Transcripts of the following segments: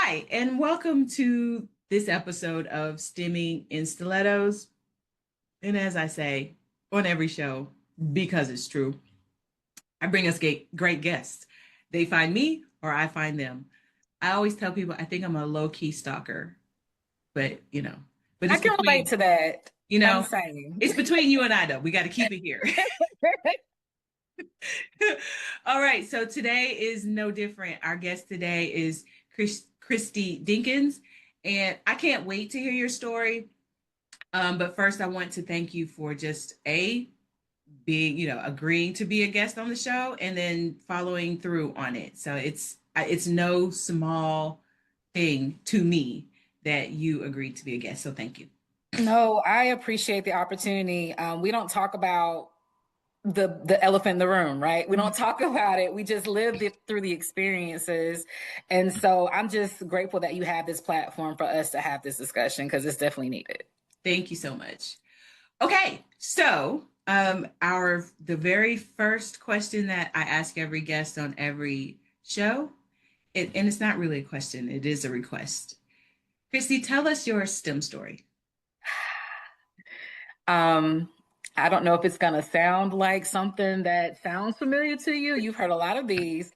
Hi, and welcome to this episode of Stemming in Stilettos. And as I say on every show, because it's true, I bring us great guests. They find me or I find them. I always tell people I think I'm a low key stalker, but but I it's can relate between, to that. you I'm know, saying. it's between you and I, though. We got to keep it here. All right, so today is no different. Our guest today is Christy Dinkins, and I can't wait to hear your story. But first, I want to thank you for just being, agreeing to be a guest on the show, and then following through on it. So it's no small thing to me that you agreed to be a guest. So thank you. No, I appreciate the opportunity. We don't talk about the elephant in the room, right? We don't talk about it. We just live through the experiences. And so I'm just grateful that you have this platform for us to have this discussion because it's definitely needed. Thank you so much. Okay, so our the very first question that I ask every guest on every show, and it's not really a question, it is a request. Christy, tell us your STEM story. Um, I don't know if it's going to sound like something that sounds familiar to you. You've heard a lot of these,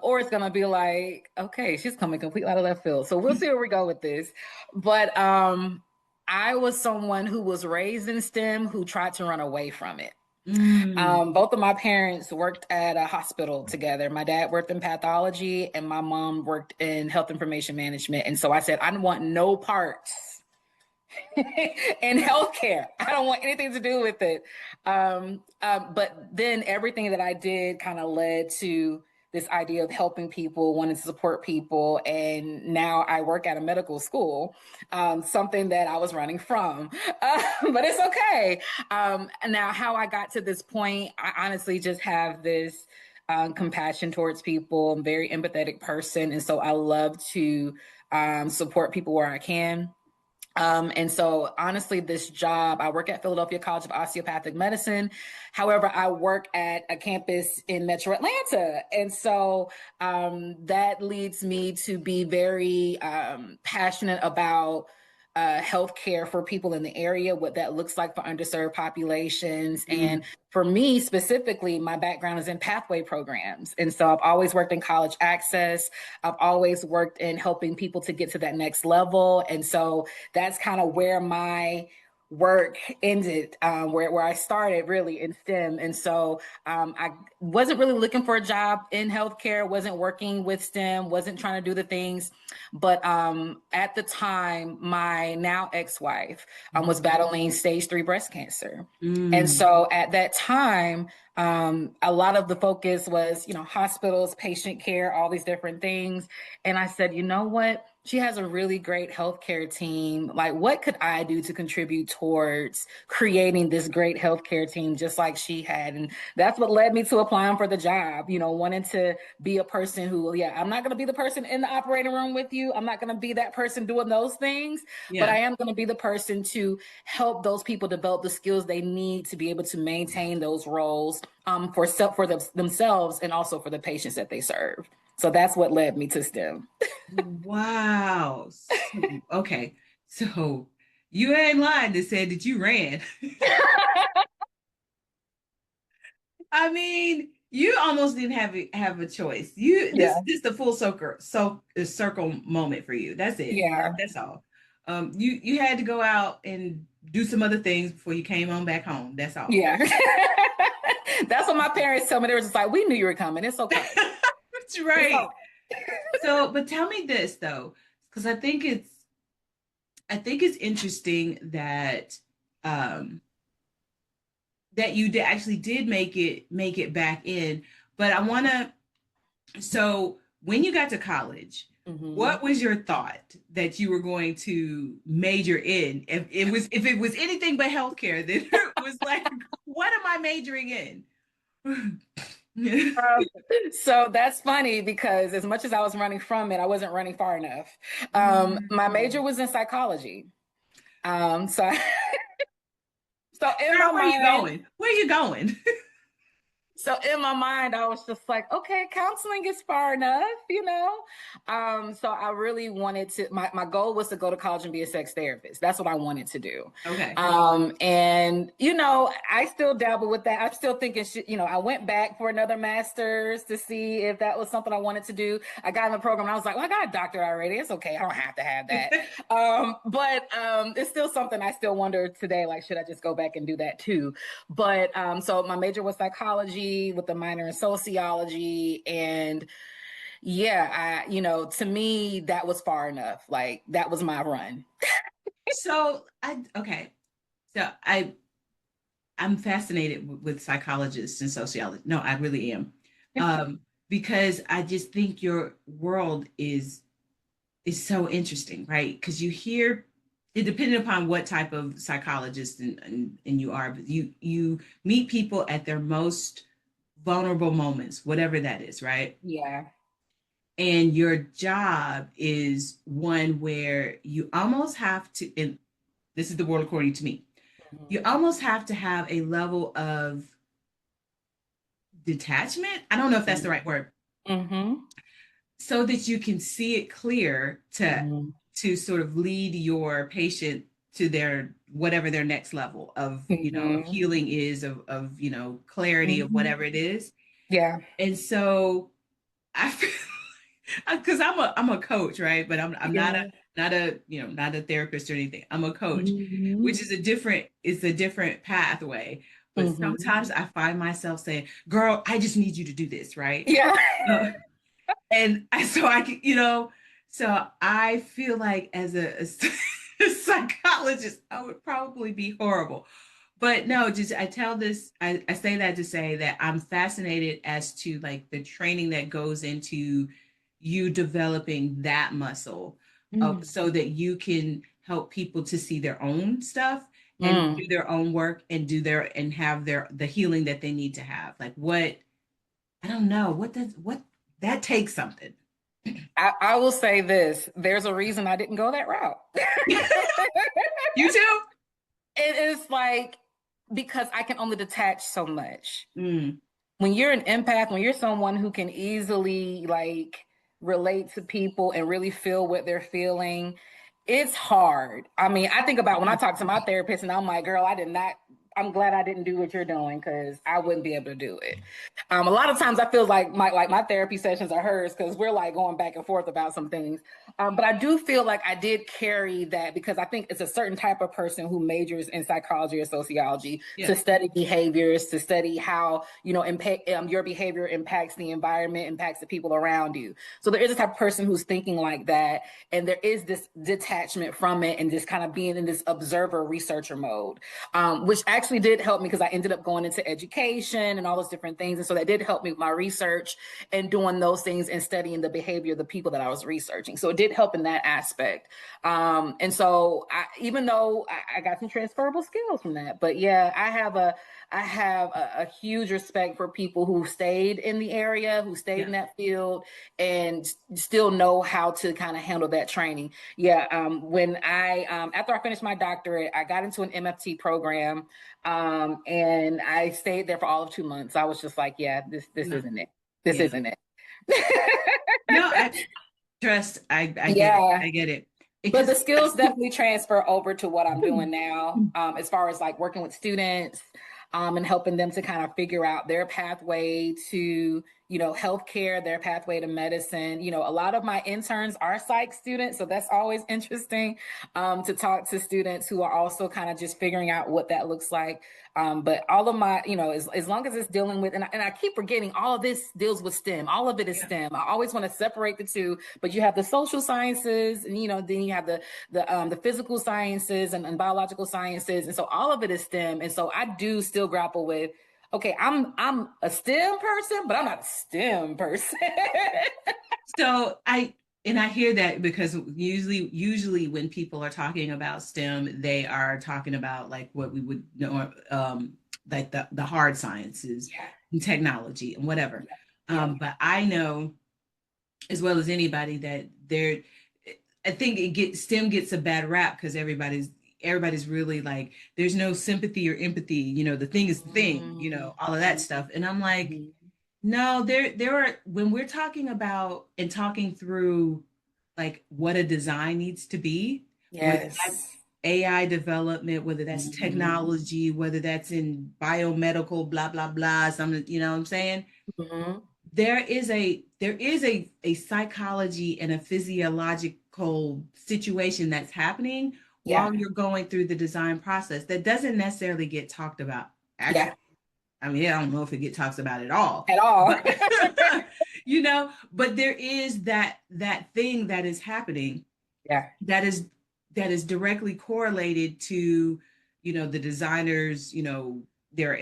or it's going to be like, okay, she's coming completely out of left field. So we'll see where we go with this. But I was someone who was raised in STEM who tried to run away from it. Mm. Both of my parents worked at a hospital together. My dad worked in pathology, and my mom worked in health information management. And so I said, I want no parts in healthcare. I don't want anything to do with it. But then everything that I did kind of led to this idea of helping people, wanting to support people. And now I work at a medical school, something that I was running from. But it's okay. Now, how I got to this point, I honestly just have this compassion towards people. I'm a very empathetic person. And so I love to support people where I can. And so, honestly, this job, I work at Philadelphia College of Osteopathic Medicine. However, I work at a campus in Metro Atlanta. And so that leads me to be very passionate about healthcare for people in the area, what that looks like for underserved populations. Mm. And for me specifically, my background is in pathway programs. And so I've always worked in college access. I've always worked in helping people to get to that next level. And so that's kind of where my work ended, where I started really in STEM. And so I wasn't really looking for a job in healthcare, wasn't working with STEM, wasn't trying to do the things. But at the time, my now ex-wife was battling stage 3 breast cancer. And Mm. so at that time, a lot of the focus was, hospitals, patient care, all these different things. And I said, you know what? She has a really great healthcare team. Like, what could I do to contribute towards creating this great healthcare team just like she had? And that's what led me to applying for the job, wanting to be a person who, yeah, I'm not going to be the person in the operating room with you. I'm not going to be that person doing those things, but Yeah. I am going to be the person to help those people develop the skills they need to be able to maintain those roles themselves and also for the patients that they serve. So that's what led me to STEM. Wow. Okay. So you ain't lying to say that you ran. I mean, you almost didn't have a choice. Yeah. This the full circle moment for you. That's it. Yeah. That's all. You had to go out and do some other things before you came on back home. That's all. Yeah. That's what my parents tell me. They were just like, we knew you were coming. It's okay. That's It's right. all So, but tell me this though, because I think it's interesting um that you actually did make it back in. But I want to. So when you got to college, Mhm. what was your thought that you were going to major in? If it was anything but healthcare, then it was like, what am I majoring in? Um, so that's funny because as much as I was running from it, I wasn't running far enough. My major was in psychology. So, so in my Girl, where are you mind, going? Where are you going? So in my mind, I was just like, okay, counseling is far enough, you know? So I really wanted to, my goal was to go to college and be a sex therapist. That's what I wanted to do. Okay. And, you know, I still dabble with that. I'm still thinking, you know, I went back for another master's to see if that was something I wanted to do. I got in the program and I was like, well, I got a doctorate already. It's okay. I don't have to have that. But it's still something I still wonder today, like, should I just go back and do that too? But so my major was psychology with a minor in sociology. And yeah, you know, to me, that was far enough. Like that was my run. Okay. So I'm fascinated with psychologists and sociology. No, I really am. Because I just think your world is so interesting, right? Because you hear it depending upon what type of psychologist and you are, but you meet people at their most vulnerable moments, whatever that is, right? Yeah. And your job is one where you almost have to, and this is the world according to me, you almost have to have a level of detachment. I don't know if that's the right word. Mm-hmm. So that you can see it clear Mm-hmm. to sort of lead your patient to their whatever their next level of of Mm-hmm. healing is of clarity of Mm-hmm. whatever it is. Yeah. And so I feel because I'm a coach, right? But I'm not Yeah. not a therapist or anything. I'm a coach, Mm-hmm. which is a different pathway. But Mm-hmm. sometimes I find myself saying, "Girl, I just need you to do this," right? Yeah. Uh, and so I can, so I feel like as a psychologist, I would probably be horrible. But no, just I say that to say that I'm fascinated as to like the training that goes into you developing that muscle Mm. so that you can help people to see their own stuff and Mm. do their own work and have the healing that they need to have. Like what I don't know, what that takes something. I will say this. There's a reason I didn't go that route. You too? It is like because I can only detach so much. Mm, When you're an empath, when you're someone who can easily like relate to people and really feel what they're feeling, it's hard. I mean, I think about when I talk to my therapist and I'm like, girl, I'm glad I didn't do what you're doing because I wouldn't be able to do it. A lot of times I feel like my therapy sessions are hers because we're like going back and forth about some things. But I do feel like I did carry that because I think it's a certain type of person who majors in psychology or sociology yeah. to study behaviors, to study how, your behavior impacts the environment, impacts the people around you. So there is a type of person who's thinking like that. And there is this detachment from it and just kind of being in this observer researcher mode, which actually did help me because I ended up going into education and all those different things. And so that did help me with my research and doing those things and studying the behavior of the people that I was researching. So it did help in that aspect. And so even though I got some transferable skills from that, but yeah, I have a huge respect for people who stayed in the area, who stayed Yeah. in that field, and still know how to kind of handle that training. Yeah, when after I finished my doctorate, I got into an MFT program, and I stayed there for all of 2 months. I was just like, yeah, this No. isn't it. This Yeah. isn't it. No, I trust. I get it. Yeah. I get it. But Because the skills definitely transfer over to what I'm doing now, as far as like working with students, and helping them to kind of figure out their pathway to, healthcare, their pathway to medicine. A lot of my interns are psych students, so that's always interesting, to talk to students who are also kind of just figuring out what that looks like. But all of my, as long as it's dealing with, and I keep forgetting, all of this deals with STEM. All of it is yeah. STEM. I always want to separate the two, but you have the social sciences, and then you have the physical sciences and biological sciences, and so all of it is STEM. And so I do still grapple with, okay, I'm a STEM person, but I'm not a STEM person. So I hear that because usually when people are talking about STEM, they are talking about like what we would know like the hard sciences Yeah, and technology and whatever. yeah, yeah. But I know as well as anybody that I think STEM gets a bad rap because everybody's everybody's really like, there's no sympathy or empathy, you know, the thing is the thing, you know, all of that stuff. And I'm like, no, there are, when we're talking about and talking through like what a design needs to be, whether that's Yes. AI development, whether that's Mhm. technology, whether that's in biomedical, blah, blah, blah, some, you know what I'm saying? Mhm. There is a psychology and a physiological situation that's happening Yeah. while you're going through the design process that doesn't necessarily get talked about. Actually, Yeah. I mean, I don't know if it get talks about at all, At all. but you know, but there is that thing that is happening Yeah. that is directly correlated to, you know, the designers, you know, their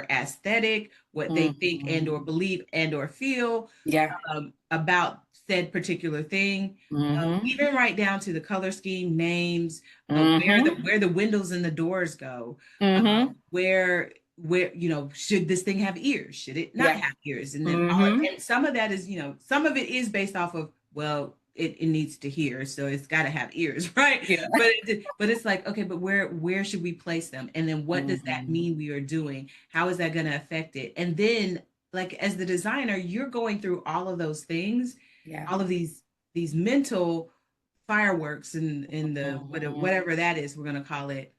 aesthetic, what they think and or Mhm. believe and or feel Yeah. about said particular thing, Mhm. even right down to the color scheme, names, Mhm. where the windows and the doors go, Mhm. where you know, should this thing have ears, should it not Yeah. have ears, and then all, Mhm. and some of that is, you know, some of it is based off of, well, it needs to hear, so it's got to have ears, right? Yeah. But it's like, okay, but where should we place them, and then what does that Mhm. mean we are doing, how is that going to affect it, and then like as the designer you're going through all of those things, Yeah. all of these mental fireworks in the Mhm. whatever that is we're going to call it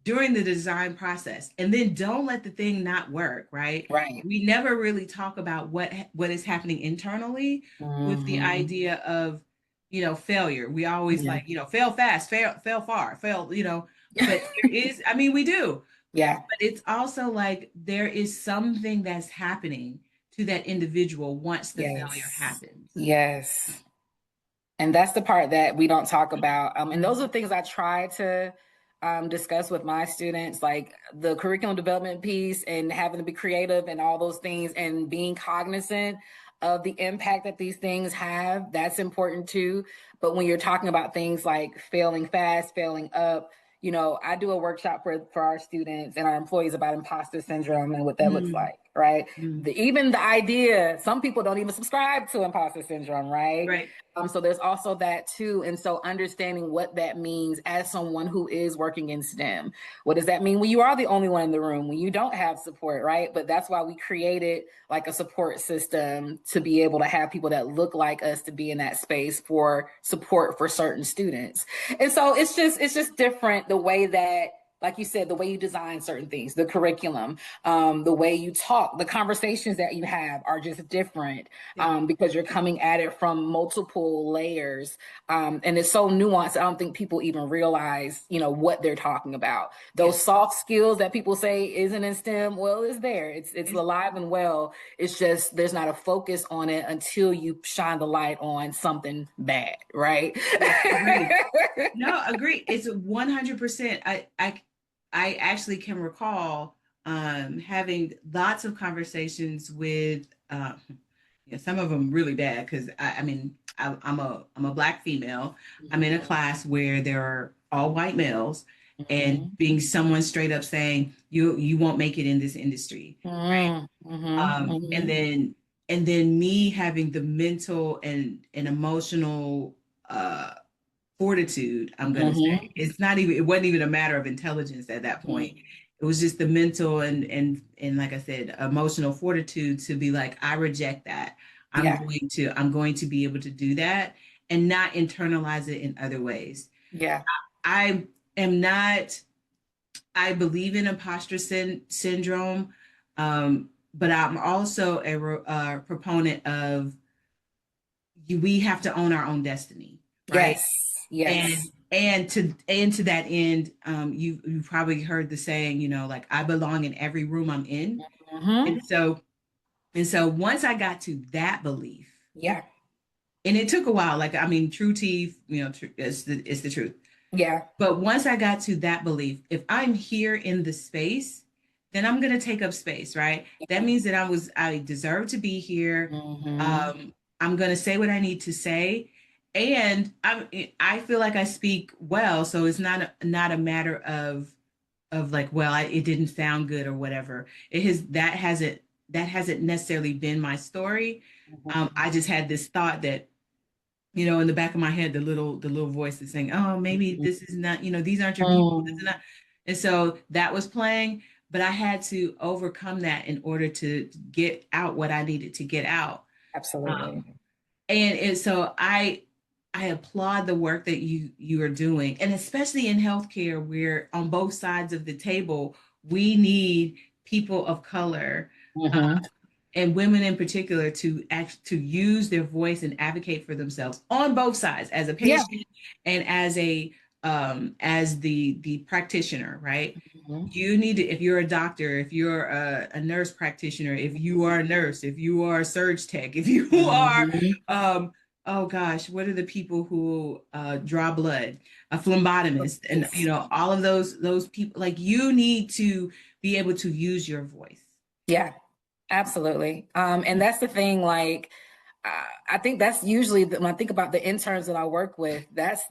during the design process, and then don't let the thing not work, right? Right. We never really talk about what is happening internally with the Mhm. idea of, you know, failure. We always Yeah. like, you know, fail fast, fail far, fail, you know, but there is, I mean, we do, Yeah. but it's also like there is something that's happening to that individual once the failure Yes. happens. Yes. And that's the part that we don't talk about. And those are things I try to discuss with my students, like the curriculum development piece and having to be creative and all those things and being cognizant of the impact that these things have. That's important too. But when you're talking about things like failing fast, failing up, you know, I do a workshop for our students and our employees about imposter syndrome and what that looks Mm, like, right? mm, Even the idea, some people don't even subscribe to imposter syndrome, right? right. So there's also that too. And so understanding what that means as someone who is working in STEM. What does that mean when you are the only one in the room, when you don't have support, right? But that's why we created like a support system to be able to have people that look like us to be in that space for support for certain students. And so it's just different the way that, like you said, the way you design certain things, the curriculum, the way you talk, the conversations that you have are just different, Yeah. because you're coming at it from multiple layers, and it's so nuanced. I don't think people even realize, you know, what they're talking about. Yeah. Those soft skills that people say isn't in STEM, well, it's there. It's It's, alive and well. It's just there's not a focus on it until you shine the light on something bad, right? yeah, agreed. No, agree. It's 100%. I actually can recall having lots of conversations with yeah, some of them really bad because I mean I'm a black female. I'm in a Mhm. class where there are all white males, and Mhm. being someone straight up saying you won't make it in this industry, right? Mhm. Mhm. And Mhm. then me having the mental and emotional fortitude, I'm gonna say. Mhm. It wasn't even a matter of intelligence at that point. Mhm. It was just the mental and like I said, emotional fortitude to be like, I reject that. Yeah. I'm going to be able to do that and not internalize it in other ways. Yeah. I am not, I believe in syndrome, but I'm also a proponent of we have to own our own destiny, right? Yes. Yes. And to that end, you probably heard the saying, you know, like I belong in every room I'm in. Mhm. And so once I got to that belief, Yeah. and it took a while, like I mean, true teeth, you know, it's the truth. Yeah. But once I got to that belief, if I'm here in the space, then I'm gonna take up space, right? That means that I deserve to be here. Mhm. I'm gonna say what I need to say, and I feel like I speak well, so it's not a matter of like, well, it didn't sound good or whatever. It has that hasn't necessarily been my story. Mhm. I just had this thought that in the back of my head, the little voice is saying, oh, maybe this is not, these aren't your people. This is Mm, not. And so that was playing, but I had to overcome that in order to get out what I needed to get out. absolutely. Um, and so I applaud the work that you are doing, and especially in healthcare, where on both sides of the table, we need people of color, Hmm. and women in particular, to use their voice and advocate for themselves on both sides, as a Yeah. patient and as the practitioner, right? Hmm. You need to, if you're a doctor, if you're a nurse practitioner, if you are a nurse, if you are a surge tech, if you are, Hmm. um, oh gosh, what are the people who draw blood, a phlebotomist, and all of those people, like, you need to be able to use your voice. Yeah. Absolutely. And that's the thing, like, I think that's usually when I think about the interns that I work with, that's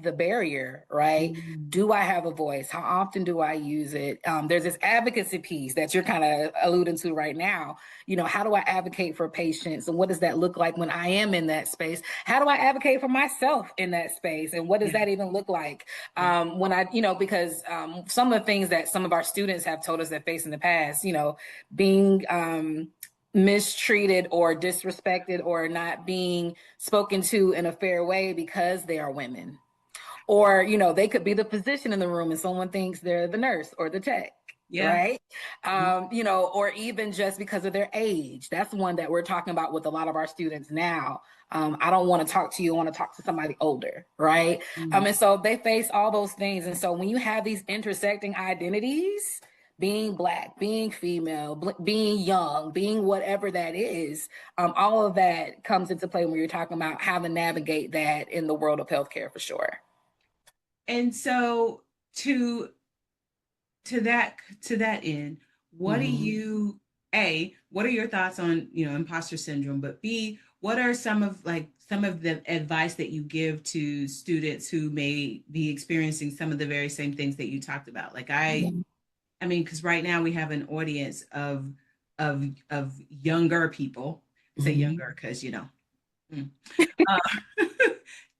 the barrier, right? Mm. Do I have a voice? How often do I use it? There's this advocacy piece that you're kind of alluding to right now. How do I advocate for patients, and what does that look like when I am in that space? How do I advocate for myself in that space, and what does Yeah, that even look like? yeah, When I, because some of the things that some of our students have told us that face in the past, being mistreated or disrespected or not being spoken to in a fair way because they are women, or they could be the physician in the room and someone thinks they're the nurse or the tech, yeah. right? Or even just because of their age. That's one that we're talking about with a lot of our students now. I don't want to talk to you, I want to talk to somebody older, right? Mm. And so they face all those things, and so when you have these intersecting identities, being Black, being female, being young, being whatever that is, all of that comes into play when you're talking about how to navigate that in the world of healthcare, for sure. And so, to to that end, what do Mhm. you what are your thoughts on, imposter syndrome? But B, what are some of the advice that you give to students who may be experiencing some of the very same things that you talked about? Like, I mean, because right now we have an audience of younger people. I say Mhm. younger because mm. uh,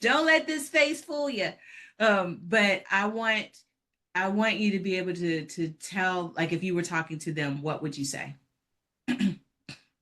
don't let this face fool you. But I want you to be able to tell, like, if you were talking to them, what would you say?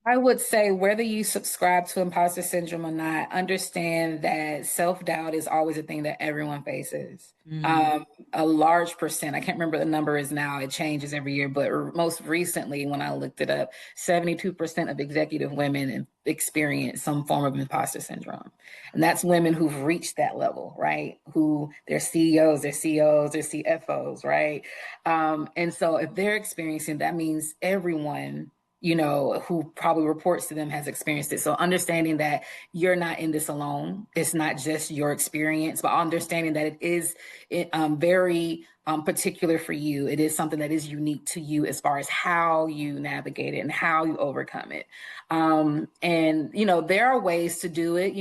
I would say, whether you subscribe to imposter syndrome or not, understand that self-doubt is always a thing that everyone faces. Mm, Um, a large percent, I can't remember the number is now, it changes every year, but most recently, when I looked it up, 72% of executive women experience some form of imposter syndrome. And that's women who've reached that level, right? Who they're CEOs, they're COs, they're CFOs, right? And so if they're experiencing, that means everyone who probably reports to them has experienced it. So understanding that you're not in this alone, it's not just your experience, but understanding that it is very particular for you. It is something that is unique to you as far as how you navigate it and how you overcome it. And there are ways to do it.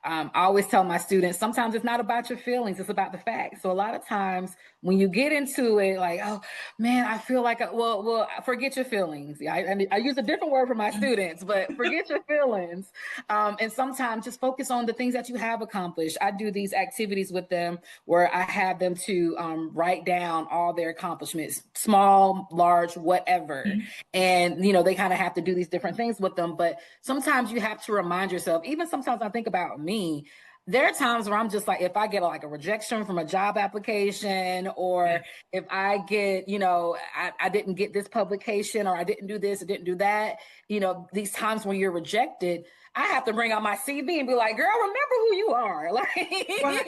I always tell my students, sometimes it's not about your feelings, it's about the facts. So a lot of times when you get into it, like, oh man, I feel like, well, forget your feelings. I use a different word for my students, but forget your feelings. And sometimes just focus on the things that you have accomplished. I do these activities with them where I have them to write down all their accomplishments, small, large, whatever. mm, And, they kind of have to do these different things with them. But sometimes you have to remind yourself, even sometimes I think about me, there are times where I'm just like, if I get like a rejection from a job application, yeah. or if I get, I didn't get this publication, or I didn't do this, I didn't do that, these times when you're rejected, I have to bring out my CV and be like, girl, remember who you are. Right.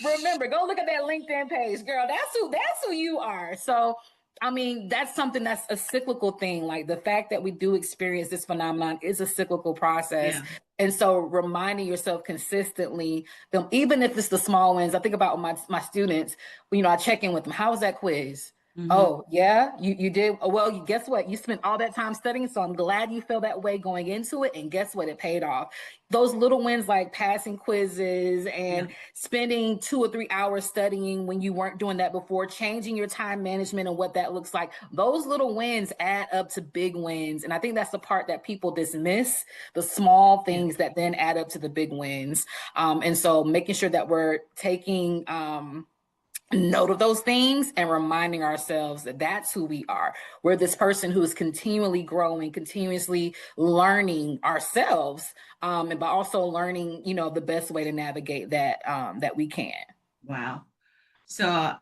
Like, remember, go look at that LinkedIn page, girl. That's who you are. So I mean, that's something that's a cyclical thing. Like, the fact that we do experience this phenomenon is a cyclical process. Yeah. And so reminding yourself consistently, even if it's the small wins, I think about my students, I check in with them. How was that quiz? Mm-hmm. Oh, yeah, you did. Well, guess what? You spent all that time studying, so I'm glad you feel that way going into it. And guess what? It paid off. Those little wins like passing quizzes Yeah. and spending 2 or 3 hours studying when you weren't doing that before, changing your time management and what that looks like. Those little wins add up to big wins. And I think that's the part that people dismiss, the small Yeah. things that then add up to the big wins. And so making sure that we're taking note of those things and reminding ourselves that that's who we are. We're this person who is continually growing, continuously learning ourselves, and by also learning, the best way to navigate that we can. Wow. So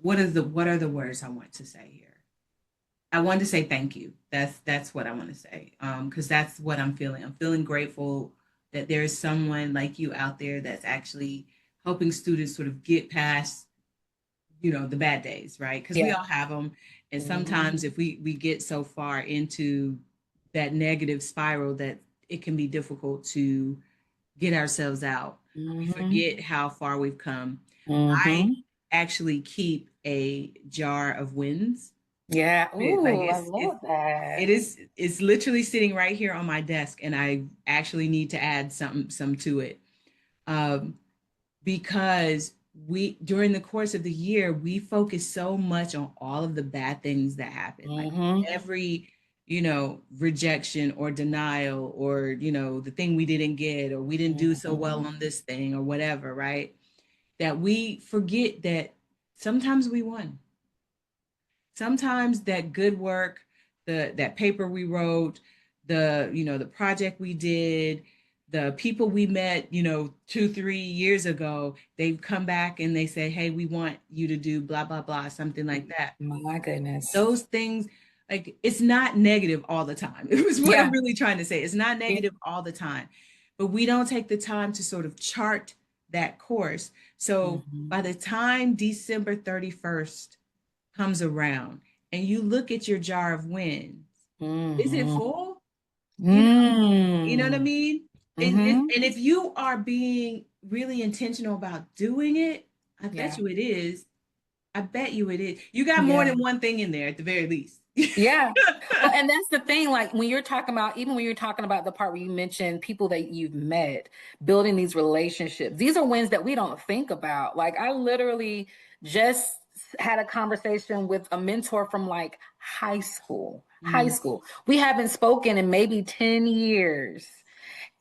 what are the words I want to say here? I want to say thank you. That's what I want to say. Because that's what I'm feeling. I'm feeling grateful that there is someone like you out there that's actually helping students sort of get past, the bad days, right? Because we Yeah. all have them. And Mhm. sometimes if we get so far into that negative spiral that it can be difficult to get ourselves out. We Mhm. forget how far we've come. I Mhm. actually keep a jar of wins. Yeah. Like Ooh, I love that. it's literally sitting right here on my desk, and I actually need to add some to it. Um, because we during the course of the year we focus so much on all of the bad things that happen, like Mhm. every rejection or denial, or the thing we didn't get, or we didn't do so well Mhm. on this thing or whatever, right? That we forget that sometimes we won. Sometimes that good work, that paper we wrote, the project we did, the people we met 2 3 years ago, they've come back and they say, hey, we want you to do blah blah blah, something like that. My goodness. Those things, like, it's not negative all the time. It was what I'm Yeah. really trying to say. It's not Yeah. negative all the time, but we don't take the time to sort of chart that course. So Mhm. by the time December 31st comes around and you look at your jar of wins, is it Mhm. full? You know, you know what I Mm. mean? Mhm. And if you are being really intentional about doing it, I bet Yeah. you it is. I bet you it is. You got more Yeah. than one thing in there at the very least. Yeah. Well, and that's the thing. Like when you're talking about, even when you're talking about the part where you mentioned people that you've met, building these relationships, these are wins that we don't think about. Like I literally just had a conversation with a mentor from like high school. High Mm. school. We haven't spoken in maybe 10 years.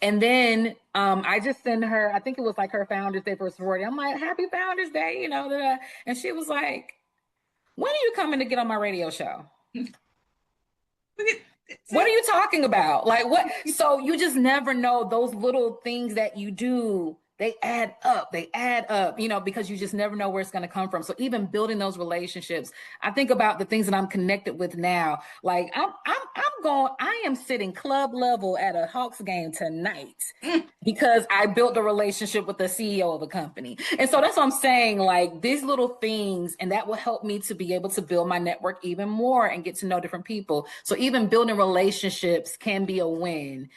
And then I just sent her, I think it was like her Founders Day for sorority. I'm like, Happy Founders Day, da, da. And she was like, when are you coming to get on my radio show? Look at What are see? you talking about? Like what? So you just never know those little things that you do. They add up. They add up, because you just never know where it's going to come from. So even building those relationships, I think about the things that I'm connected with now. Like I am sitting club level at a Hawks game tonight Mm. because I built a relationship with the CEO of a company. And so that's what I'm saying. Like these little things, and that will help me to be able to build my network even more and get to know different people. So even building relationships can be a win,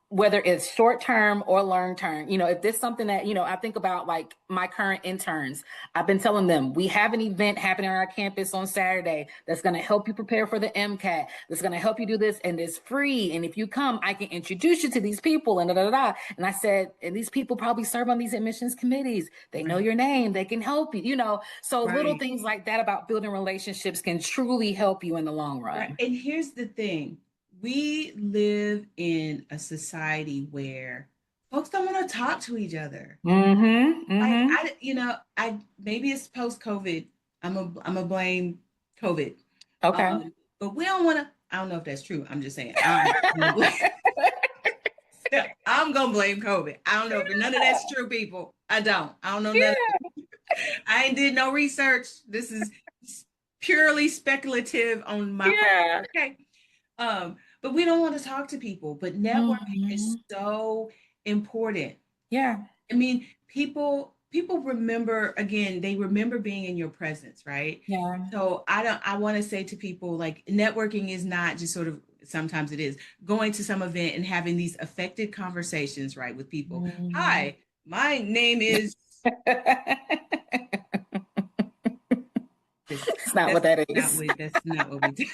whether it's short term or long term. If there's something that, I think about like my current interns, I've been telling them we have an event happening on our campus on Saturday that's going to help you prepare for the MCAT, that's going to help you do this, and it's free. And if you come, I can introduce you to these people and da da da. And I said, and these people probably serve on these admissions committees. They know Right, your name, they can help you. So little right, things like that about building relationships can truly help you in the long right. run. And here's the thing. We live in a society where folks don't want to talk to each other. Mm-hmm. Like Mm-hmm. I maybe it's post COVID. I'm a blame COVID. Okay. But we don't want to. I don't know if that's true. I'm just saying. I'm gonna blame COVID. I don't know if none of that's true, people. I don't. I don't know none. Yeah. I ain't did no research. This is purely speculative on my part. Yeah. Okay. But we don't want to talk to people. But networking is Mm-hmm. so important. Yeah. I mean, people remember, again, they remember being in your presence, right? Yeah. So I want to say to people, like, networking is not just sort of, sometimes it is going to some event and having these affected conversations, right, with people. Mhm. Hi, my name is It's not what that is. That's not what we do.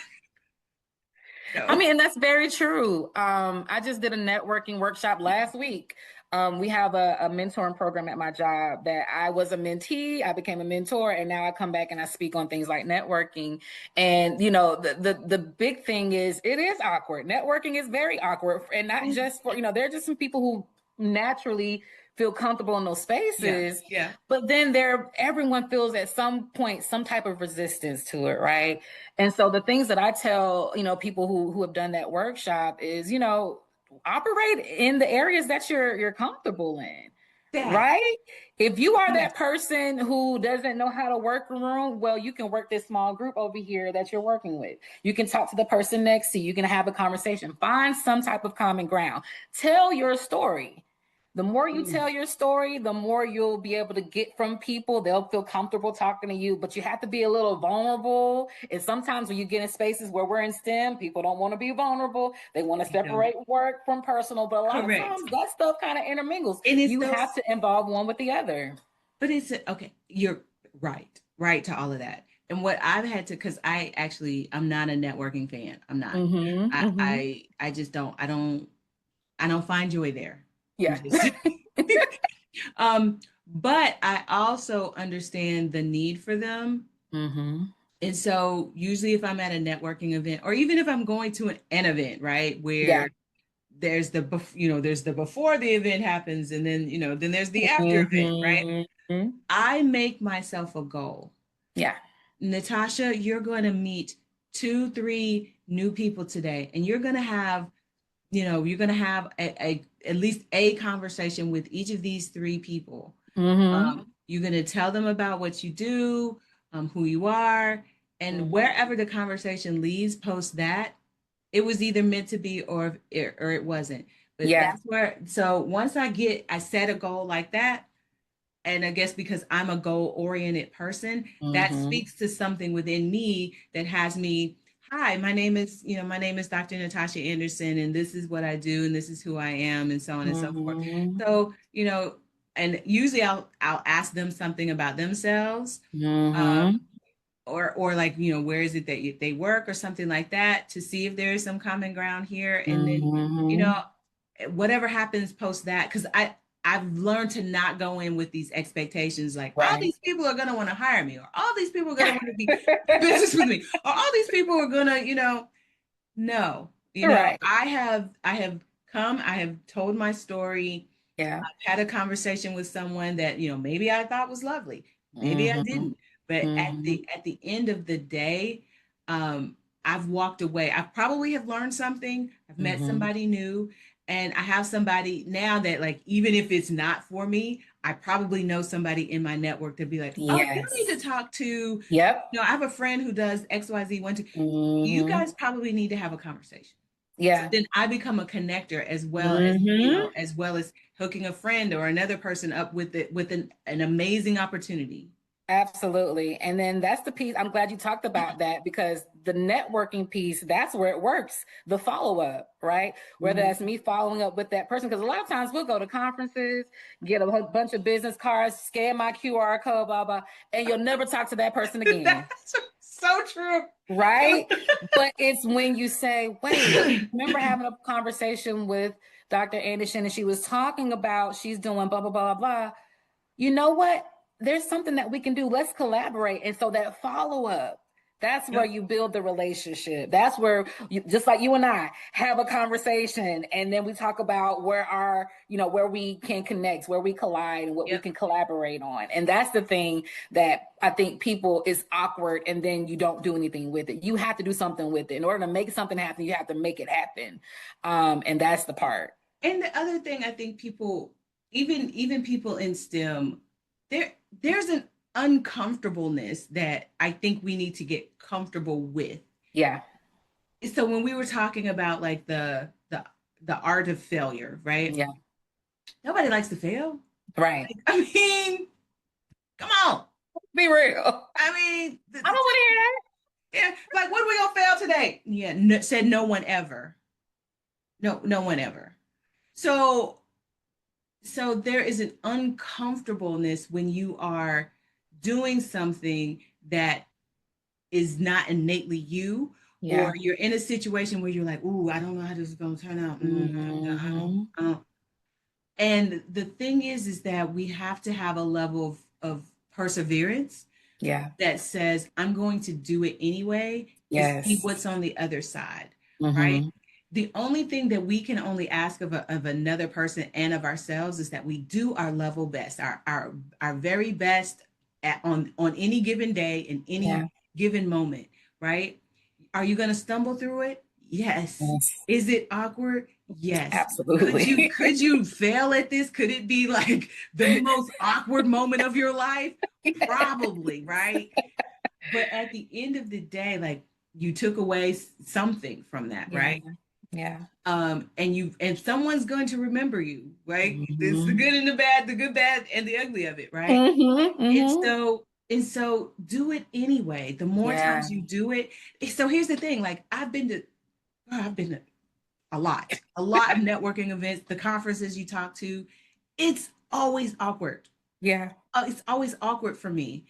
I No. mean, and that's very true. I just did a networking workshop last week. We have a mentoring program at my job that I was a mentee, I became a mentor, and now I come back and I speak on things like networking. And you know, the big thing is it is awkward. Networking is very awkward, and not just for, you know, there are just some people who naturally feel comfortable in those spaces. Yeah. But then everyone feels at some point some type of resistance to it, right? And so the things that I tell, you know, people who have done that workshop is, you know, operate in the areas that you're comfortable in. That. Right? If you are Yes. that person who doesn't know how to work a room, well, you can work this small group over here that you're working with. You can talk to the person next to you. You can have a conversation. Find some type of common ground. Tell your story. The more you tell your story, the more you'll be able to get from people. They'll feel comfortable talking to you, but you have to be a little vulnerable. And sometimes when you get in spaces where we're in STEM, people don't want to be vulnerable. They want to separate work from personal, but a lot of times that stuff kind of intermingles. And it's you have to involve one with the other. But it's okay. You're right to all of that. And what I've had to, because I'm not a networking fan. I'm not. I just don't. I don't find joy there. Yeah. But I also understand the need for them. And so usually if I'm at a networking event, or even if I'm going to an event, right, where there's the before the event happens, and then then there's the after event, right? I make myself a goal. Yeah. Natasha, you're going to meet 2-3 new people today, and you're going to have at least a conversation with each of these 3 people. You're going to tell them about what you do, who you are, and wherever the conversation leads post that, it was either meant to be or it wasn't. But that's where, so once I set a goal like that, and I guess because I'm a goal-oriented person, that speaks to something within me that has me, hi, my name is Dr. Natasha Anderson, and this is what I do, and this is who I am, and so on and so forth. So, and usually I'll ask them something about themselves, or like, where is it that they work or something like that, to see if there is some common ground here. And then, whatever happens post that, because I've learned to not go in with these expectations like, all these people are going to want to hire me, or all these people are going to want to be business with me, or all these people are going to, no, I have told my story. Yeah. I've had a conversation with someone that, maybe I thought was lovely. Maybe I didn't. But at the end of the day, I've walked away. I probably have learned something. I've met somebody new. And I have somebody now that, like, even if it's not for me, I probably know somebody in my network to be like, oh, you need to talk to, I have a friend who does XYZ, 1, 2. You guys probably need to have a conversation. Yeah. So then I become a connector, as well as hooking a friend or another person up with an amazing opportunity. Absolutely. And then that's the piece. I'm glad you talked about that, because the networking piece, that's where it works. The follow-up, right? Whether that's me following up with that person, because a lot of times we'll go to conferences, get a bunch of business cards, scan my QR code, blah, blah, and you'll never talk to that person again. That's so true. Right? But it's when you say, wait, remember having a conversation with Dr. Anderson, and she was talking about she's doing blah, blah, blah, blah. You know what? There's something that we can do. Let's collaborate. And so that follow-up, that's where you build the relationship. That's where just like you and I have a conversation, and then we talk about where we can connect, where we collide, and what we can collaborate on. And that's the thing that I think people is awkward, and then you don't do anything with it. You have to do something with it. In order to make something happen, you have to make it happen. And that's the part. And the other thing, I think people, even people in STEM, there's an uncomfortableness that I think we need to get comfortable with. Yeah. So when we were talking about, like, the art of failure, right? Yeah. Nobody likes to fail. Right. Like, I mean, come on. Be real. I mean, I don't want to hear that. Yeah, like, what are we gonna fail today? Yeah, said no one ever. No one ever. So there is an uncomfortableness when you are doing something that is not innately you, or Yeah. you're in a situation where you're like, ooh, I don't know how this is going to turn out. Mm-hmm. I don't. And the thing is that we have to have a level of perseverance Yeah. that says, I'm going to do it anyway to see Yes. what's on the other side, right? Mm-hmm. The only thing that we can only ask of another person and of ourselves is that we do our level best, our very best on any given day in any Yeah. given moment, right? Are you going to stumble through it? Yes. Yes. Is it awkward? Yes. Absolutely. Could you fail at this? Could it be like the most awkward moment of your life? Probably, right? But at the end of the day, like, you took away something from that, Yeah. right? Yeah. And someone's going to remember you, right? It's the Mm-hmm. good and the bad, the good, bad, and the ugly of it, right? Mm-hmm. And Mm-hmm. so do it anyway. The more Yeah. times you do it. So here's the thing, like, I've been to a lot of networking events, the conferences you talk to, it's always awkward. Yeah. It's always awkward for me,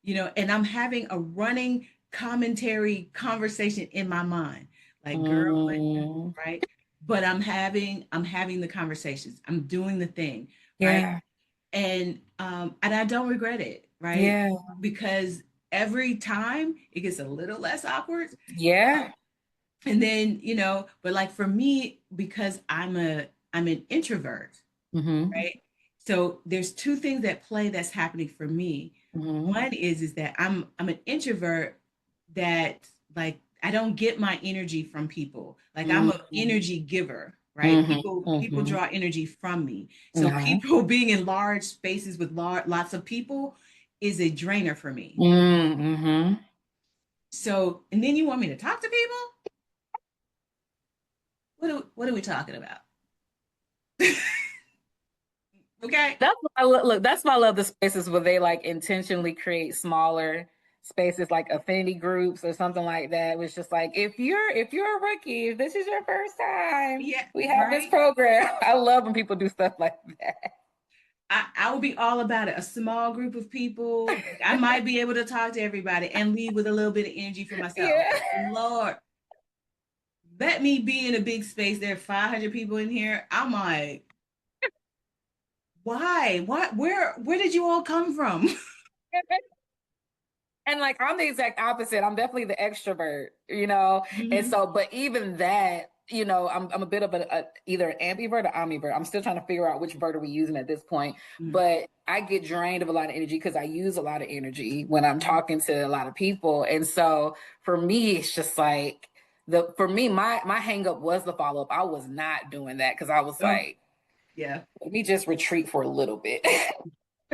and I'm having a running commentary conversation in my mind, like, girl, Mm. right? But I'm having the conversations. I'm doing the thing, right? Yeah. And I don't regret it, right? Yeah. Because every time it gets a little less awkward. Yeah. And then, but like for me, because I'm an introvert, Mm-hmm. right? So there's two things at play that's happening for me. Mm-hmm. One is that I'm an introvert that, like, I don't get my energy from people. Like, I'm an Mm-hmm. energy giver, right? Mm-hmm. People Mm-hmm. draw energy from me. So Uh-huh. people being in large spaces with lots of people is a drainer for me. Mm-hmm. So, and then you want me to talk to people? What are we talking about? Okay. That's why I look. That's why I love the spaces where they like intentionally create smaller spaces, like affinity groups or something like that. It's just like if you're a rookie, if this is your first time, Yeah, we have this right. program. I love when people do stuff like I will be all about it. A small group of people. Like, I might be able to talk to everybody and leave with a little bit of energy for myself. that. Lord, let me be in a big space. There are 500 people in here. I'm like, why? What? Where did you all come from? Yeah. And like I'm the exact opposite. I'm definitely the extrovert, you know. And Mhm. so, but even that, I'm a bit of either an ambivert or omnivert. I'm still trying to figure out which vert are we using at this point. Mhm. But I get drained of a lot of energy because I use a lot of energy when I'm talking to a lot of people. And so for me, it's just like for me, my hang up was the follow up. I was not doing that because I was Oh, like, yeah. let me just retreat for a little bit.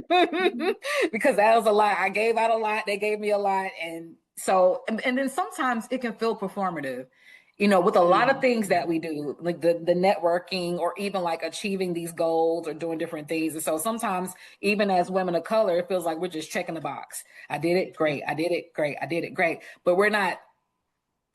Mhm. Because that was a lot. I gave out a lot. They gave me a lot. And so, and then sometimes it can feel performative, with a lot of things that we do, like the networking or even like achieving these goals or doing different things. And so sometimes, even as women of color, it feels like we're just checking the box. I did it. Yeah. Great. I did it. Great. I did it. Great. But we're not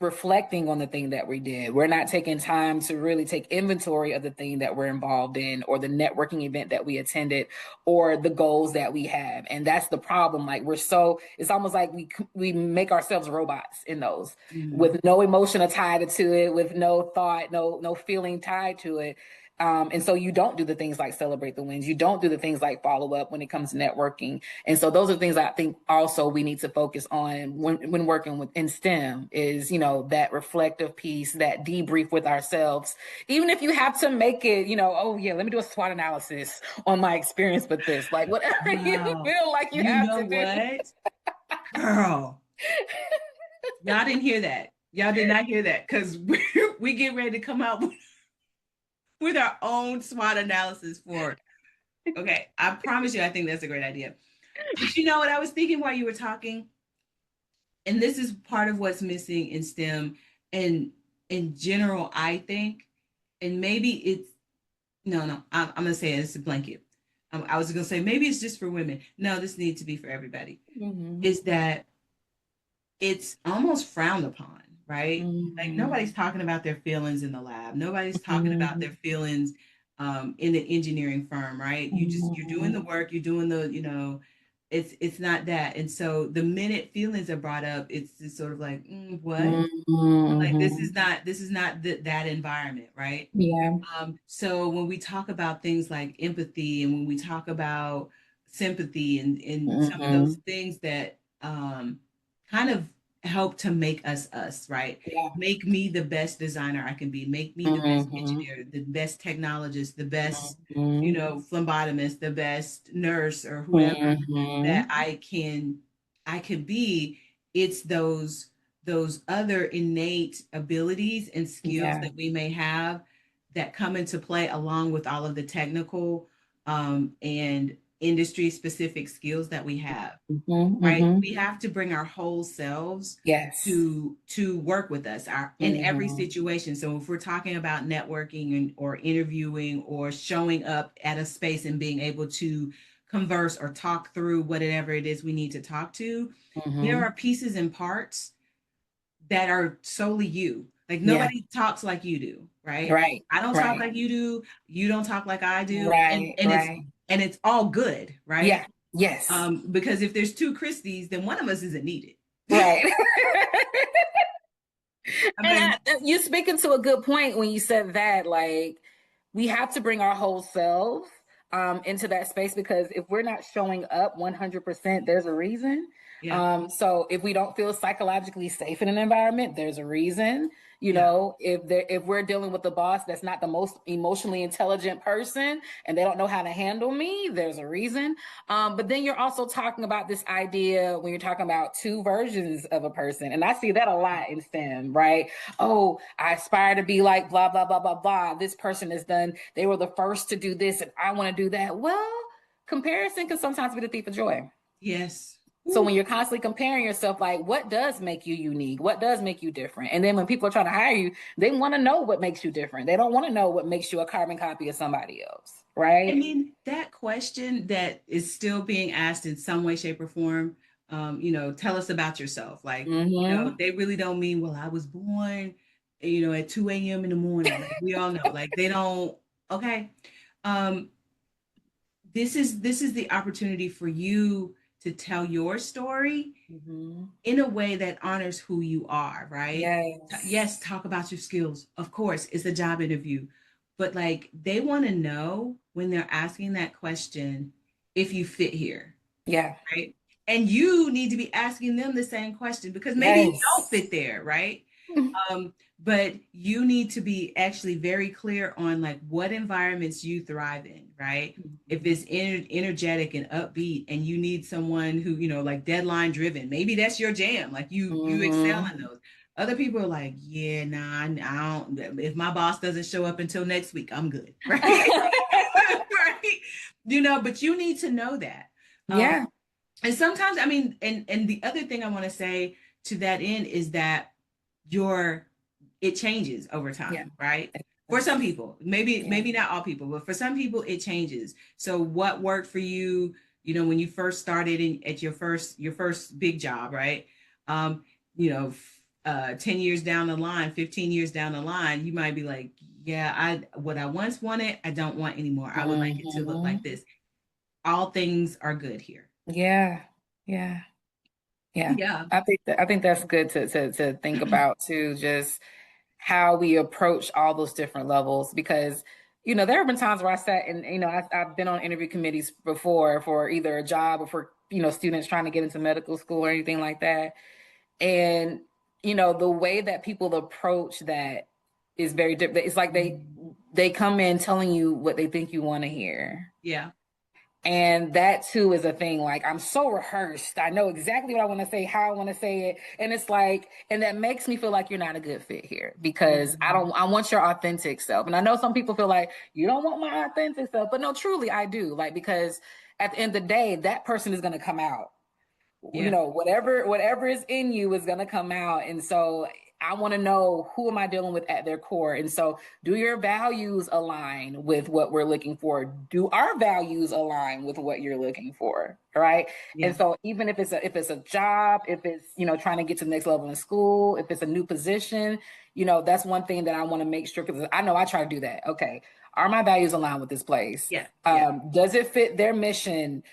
reflecting on the thing that we did. We're not taking time to really take inventory of the thing that we're involved in or the networking event that we attended or the goals that we have. And that's the problem. Like it's almost like we make ourselves robots in those Mhm. with no emotion tied to it, with no thought, no feeling tied to it. And so you don't do the things like celebrate the wins. You don't do the things like follow up when it comes to networking. And so those are things I think also we need to focus on when working with in STEM is, that reflective piece, that debrief with ourselves. Even if you have to make it, oh yeah, let me do a SWOT analysis on my experience with this. Like whatever you Wow. feel like you You have know to do. what? Girl, y'all didn't hear that. Y'all did not hear that, because we get ready to come out with our own SWOT analysis for. Okay, I promise you, I think that's a great idea. But you know what I was thinking while you were talking? And this is part of what's missing in STEM and in general, I think, and maybe it's, no, I'm going to say it's a blanket. I was going to say maybe it's just for women. No, this needs to be for everybody. Mm-hmm. Is that it's almost frowned upon, right? Like, Mm-hmm. nobody's talking about their feelings in the lab. Nobody's talking about Mm-hmm. their feelings in the engineering firm, right? You're doing the Mm-hmm. work, you're doing the, it's not that. And so the minute feelings are brought up, it's just sort of like, what? Like Mm-hmm. this is not that environment, right? Yeah. So when we talk about things like empathy and when we talk about sympathy and some of those Mm-hmm. things that kind of help to make us, right? Yeah. Make me the best designer I can be, make me the best Mm-hmm. engineer, the best technologist, the best, Mm-hmm. phlebotomist, the best nurse or whoever that Mm-hmm. I can be. It's those other innate abilities and skills Yeah. that we may have that come into play along with all of the technical and industry specific skills that we have, Mm-hmm. right? Mm-hmm. We have to bring our whole selves Yes. to work with us our in every Mm-hmm. situation. So if we're talking about networking or interviewing or showing up at a space and being able to converse or talk through whatever it is we need to talk to, there Mm-hmm. are pieces and parts that are solely you. Like Yeah. nobody talks like you do, right? Right. I don't talk Right. like you do. You don't talk like I do, Right. Right. and it's all good, right? Yeah. Yes. Because if there's two Christies, then one of us isn't needed. Right. I And mean, you're speaking to a good point when you said that, like, we have to bring our whole selves into that space, because if we're not showing up 100%, there's a reason. yeah, So if we don't feel psychologically safe in an environment, there's a reason. yeah, If we're dealing with a boss that's not the most emotionally intelligent person and they don't know how to handle me, there's a reason. But then you're also talking about this idea when you're talking about two versions of a person. And I see that a lot in STEM, right? Oh, I aspire to be like blah, blah, blah, blah, blah. This person has done, they were the first to do this and I want to do that. Well, comparison can sometimes be the thief of joy. yes. So Ooh, when you're constantly comparing yourself, like what does make you unique? What does make you different? And then when people are trying to hire you, they want to know what makes you different. They don't want to know what makes you a carbon copy of somebody else, I right? mean, that question that is still being asked in some way, shape, or form, tell us about yourself. Like, Mm-hmm. they really don't mean, well, I was born, at 2 a.m. in the morning. Like we all know, like they don't, okay. Um, this is the opportunity for you to tell your story Mm-hmm. in a way that honors who you are, right? Yes, Yes. talk about your skills. Of course, it's a job interview. But like they want to know when they're asking that question if you fit here, Yeah. right? And you need to be asking them the same question because maybe you don't Yes. fit there, right? But you need to be actually very clear on like what environments you thrive in, right? If it's energetic and upbeat and you need someone who, like deadline driven, maybe that's your jam. Like you excel in Mm-hmm. those. Other people are like, yeah, nah, I don't. If my boss doesn't show up until next week, I'm good, right? Right? But you need to know that. Um, Yeah. and sometimes, I mean, and the other thing I want to say to that end is that your it changes over Yeah. time, right? For some people, Yeah. maybe not all people, but for some people it changes. So what worked for you, when you first started at your first big job, right? Um, 10 years down the line, 15 years down the line, you might be like, yeah, what I once wanted, I don't want anymore. I would like it to look like Mm-hmm. this. All things are good here. Yeah. Yeah. Yeah. Yeah. I think that's good to think about too, just how we approach all those different levels, because there have been times where I sat and I've been on interview committees before for either a job or for students trying to get into medical school or anything like that. And the way that people approach that is very different. It's like they come in telling you what they think you want to hear. Yeah. And that too is a thing. Like, I'm so rehearsed. I know exactly what I want to say, how I want to say it. And it's like, and that makes me feel like you're not a good fit here, because Mhm. I want your authentic self. And I know some people feel like you don't want my authentic self, but no, truly I do. Like, because at the end of the day, that person is going to come out. Yeah. Whatever is in you is going to come out. And so I want to know, who am I dealing with at their core? And so, do your values align with what we're looking for? Do our values align with what you're looking for? Right. And Yeah. so, even if it's a job, if it's trying to get to the next level in school, if it's a new position, that's one thing that I want to make sure, because I know I try to do that. Okay, are my values aligned with this place? Yeah. Yeah. Does it fit their mission?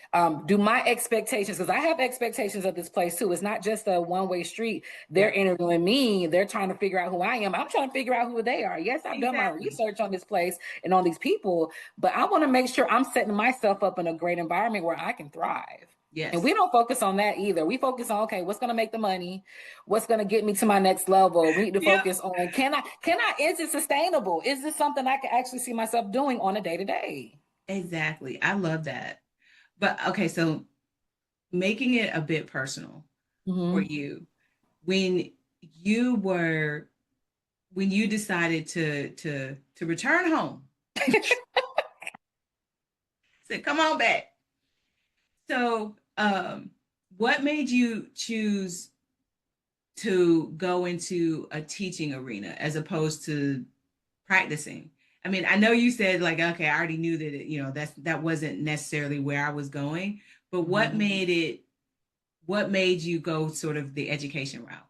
Do my expectations, because I have expectations of this place too. It's not just a one-way street. They're Yeah. interviewing me. They're trying to figure out who I am. I'm trying to figure out who they are. Yes, I've done my Exactly. research on this place and on these people, but I want to make sure I'm setting myself up in a great environment where I can thrive. And Yes. we don't focus on that either. We focus on, okay, what's going to make the money? What's going to get me to my next level? We need to Yep. focus on, is it sustainable? Is this something I can actually see myself doing on a day to day? Exactly. I love that. But okay, so making it a bit personal for Mm-hmm. you, when you were when you decided to return home, said, come on back. So what made you choose to go into a teaching arena as opposed to practicing? I mean, I know you said like, okay, I already knew that that wasn't necessarily where I was going, but what made you go sort of the education route?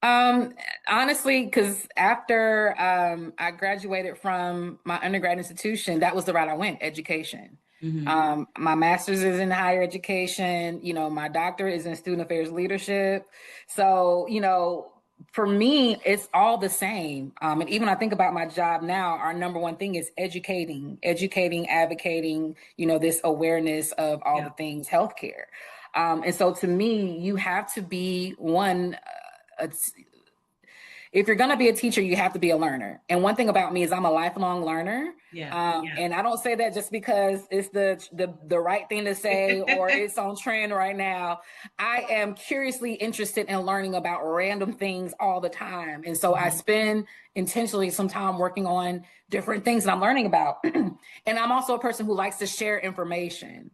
Um, Honestly, because after I graduated from my undergrad institution, that was the route I went, education. Mm-hmm. My master's is in higher education, my doctorate is in student affairs leadership. So, for me, it's all the same. And even I think about my job now, our number one thing is educating, advocating, this awareness of all Yeah. the things healthcare. And so to me, you have to be one. Uh, if you're going to be a teacher, you have to be a learner. And one thing about me is I'm a lifelong learner. Yeah. Yeah. And I don't say that just because it's the right thing to say or it's on trend right now. I am curiously interested in learning about random things all the time. And so I Mhm. spend intentionally some time working on different things that I'm learning about. And I'm also a person who likes to share information.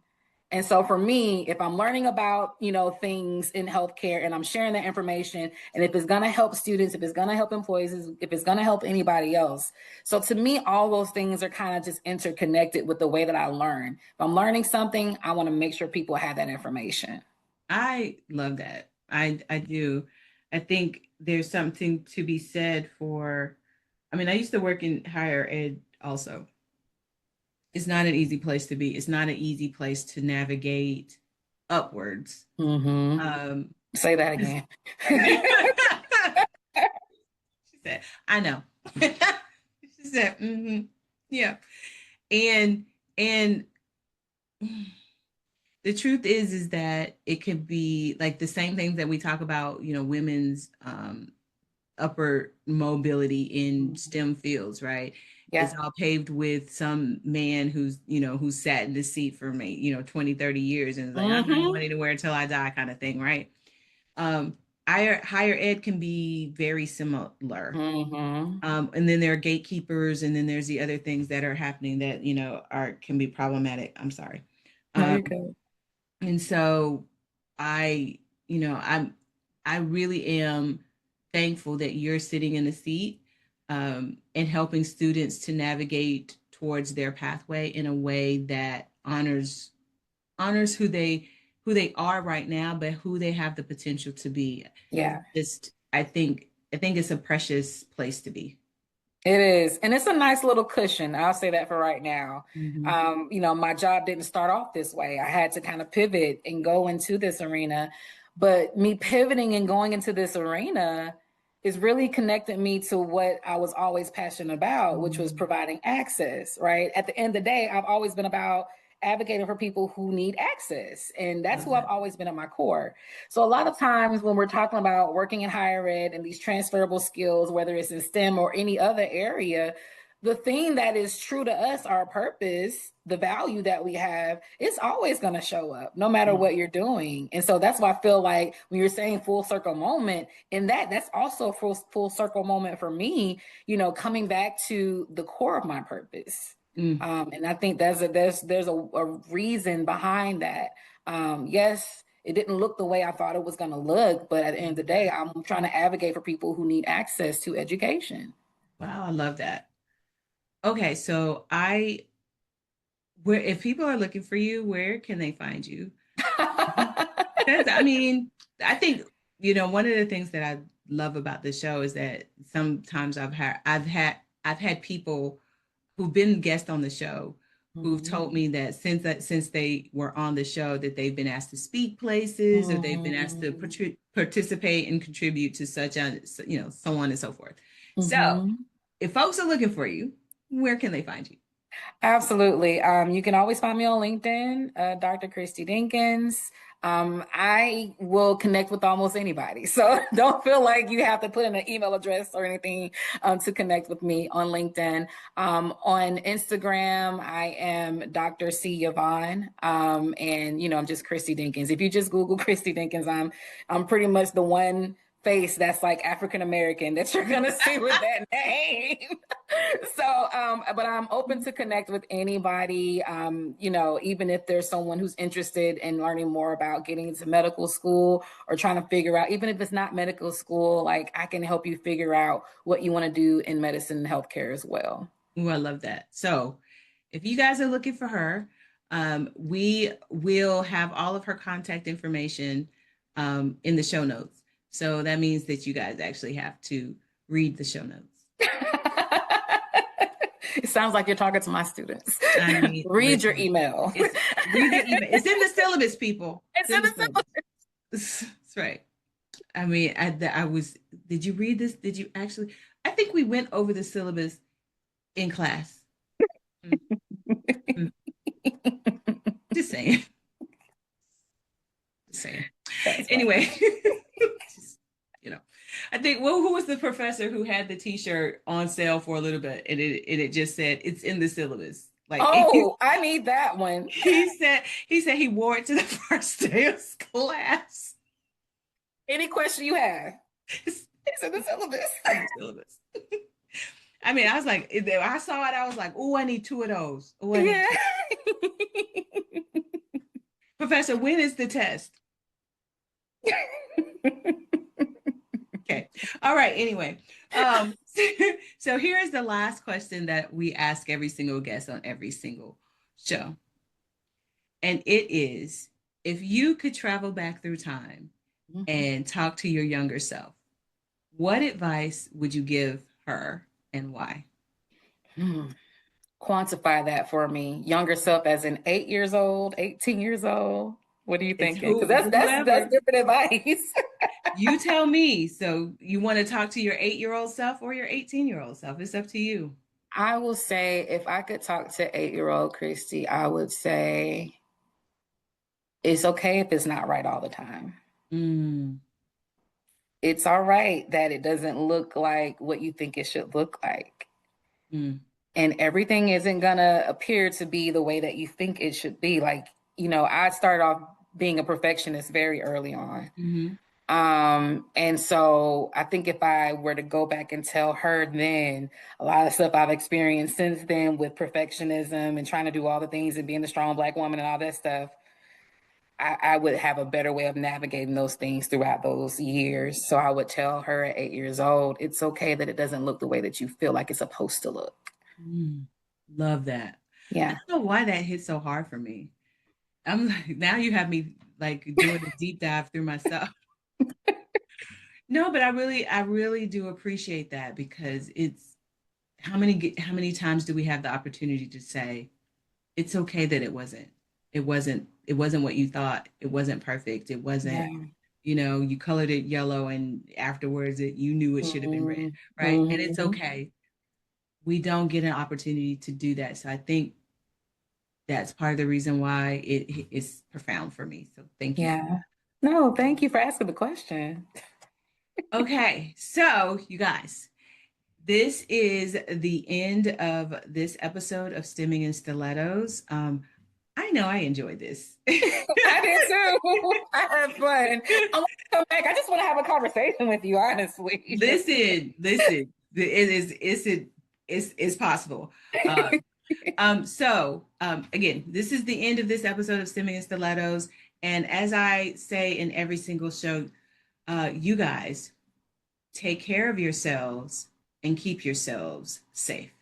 And so for me, if I'm learning about, things in healthcare and I'm sharing that information, and if it's going to help students, if it's going to help employees, if it's going to help anybody else. So to me, all those things are kind of just interconnected with the way that I learn. If I'm learning something, I want to make sure people have that information. I love that. I do. I think there's something to be said for, I mean, I used to work in higher ed also. It's not an easy place to be. It's not an easy place to navigate upwards. Mm-hmm. Um, Say that again. she said, I know. She said, yeah. And and the truth is that it could be like the same things that we talk about, women's upper mobility in STEM fields, right? It's Yeah. all paved with some man who's sat in this seat for me, 20, 30 years and is like, I'm not Mm-hmm. going anywhere until I die kind of thing, right? Um, higher ed can be very similar. Mm-hmm. And then there are gatekeepers, and then there's the other things that are happening that, are can be problematic. I'm sorry. No, Um, you're good. and so I, I really am thankful that you're sitting in the seat and helping students to navigate towards their pathway in a way that honors who they are right now, but who they have the potential to be. Yeah. Just I think it's a precious place to be. It is. And it's a nice little cushion. I'll say that for right now. Mhm. My job didn't start off this way. I had to kind of pivot and go into this arena. But me pivoting and going into this arena is really connected me to what I was always passionate about, which was Mhm. providing access, right? At the end of the day, I've always been about advocating for people who need access. And that's Love who I've that. always been at my core. So a lot of times when we're talking about working in higher ed and these transferable skills, whether it's in STEM or any other area, the thing that is true to us, our purpose, the value that we have, it's always going to show up no matter Mm. what you're doing. And so that's why I feel like when you're saying full circle moment, in that's also a full circle moment for me, coming back to the core of my purpose. Mm. And I think there's a reason behind that. Yes, it didn't look the way I thought it was going to look, but at the end of the day, I'm trying to advocate for people who need access to education. Wow, I love that. Okay, so where if people are looking for you, where can they find you? Because I mean, I think one of the things that I love about the show is that sometimes I've had people who've been guests on the show who've Mhm. told me that since they were on the show that they've been asked to speak places or they've been asked to Mhm. participate and contribute to such a, so on and so forth. So Mhm. if folks are looking for you, where can they find you? Absolutely. You can always find me on LinkedIn, Dr. Christy Dinkins. I will connect with almost anybody. So don't feel like you have to put in an email address or anything to connect with me on LinkedIn. On Instagram, I am Dr. C. Yvonne. And I'm just Christy Dinkins. If you just Google Christy Dinkins, I'm pretty much the one face that's like African American that you're gonna see with that name. But I'm open to connect with anybody. Even if there's someone who's interested in learning more about getting into medical school or trying to figure out, even if it's not medical school, like I can help you figure out what you want to do in medicine and healthcare as well. Oh, I love that. So if you guys are looking for her, we will have all of her contact information in the show notes. So that means that you guys actually have to read the show notes. It sounds like you're talking to my students. I mean, Read your listen, email. read the email. It's in the syllabus, people. It's It's in in the the syllabus. That's right. I mean, I was, did you read this? Did you actually? I think we went over the syllabus in class. Mm, mm. Just saying. Just saying. That's Anyway, funny. just, I think, well, who was the professor who had the T-shirt on sale for a little bit, and it just said it's in the syllabus. Like Oh, I need that one. he said he wore it to the first day of class. Any question you have? It's It's in the syllabus. in the syllabus. I mean, I was like, I saw it, I was like, oh, I need two of those. Oh, I need Yeah. two. Professor, when is the test? Okay. All right. Anyway, so here is the last question that we ask every single guest on every single show. And it is, if you could travel back through time and talk to your younger self, what advice would you give her and why? Hmm. Quantify that for me. Younger self as in 8 years old, 18 years old. What are you It's thinking? Because that's whoever. different advice. You tell me. So you want to talk to your 8-year-old self or your 18-year-old self? It's up to you. I will say if I could talk to 8-year-old Christy, I would say it's okay if it's not right all the time. Mm, It's all right that it doesn't look like what you think it should look like. mm, And everything isn't gonna appear to be the way that you think it should be. Like, I started off being a perfectionist very early on. mhm. And so I think if I were to go back and tell her then a lot of stuff I've experienced since then with perfectionism and trying to do all the things and being a strong Black woman and all that stuff, I would have a better way of navigating those things throughout those years. So I would tell her at 8 years old, it's okay that it doesn't look the way that you feel like it's supposed to look. Mm. Love that. I Yeah. don't know why that hit so hard for me. I'm like, now you have me like doing a deep dive through myself. No, but I really do appreciate that because it's how many times do we have the opportunity to say it's okay that it wasn't what you thought. It wasn't perfect. It wasn't, Yeah. you colored it yellow and afterwards you knew it should have been red, Mhm. right? And it's Mhm. okay. We don't get an opportunity to do that. So I think that's part of the reason why it is profound for me. So thank you for Yeah. No, thank you for asking the question. that. Okay, so you guys, this is the end of this episode of Stimming and Stilettos. I know I enjoyed this. I did too. I had fun. I want to come back. I just want to have a conversation with you, honestly. Listen, it's possible. Again, this is the end of this episode of Stimming and Stilettos. And as I say in every single show, you guys take care of yourselves and keep yourselves safe.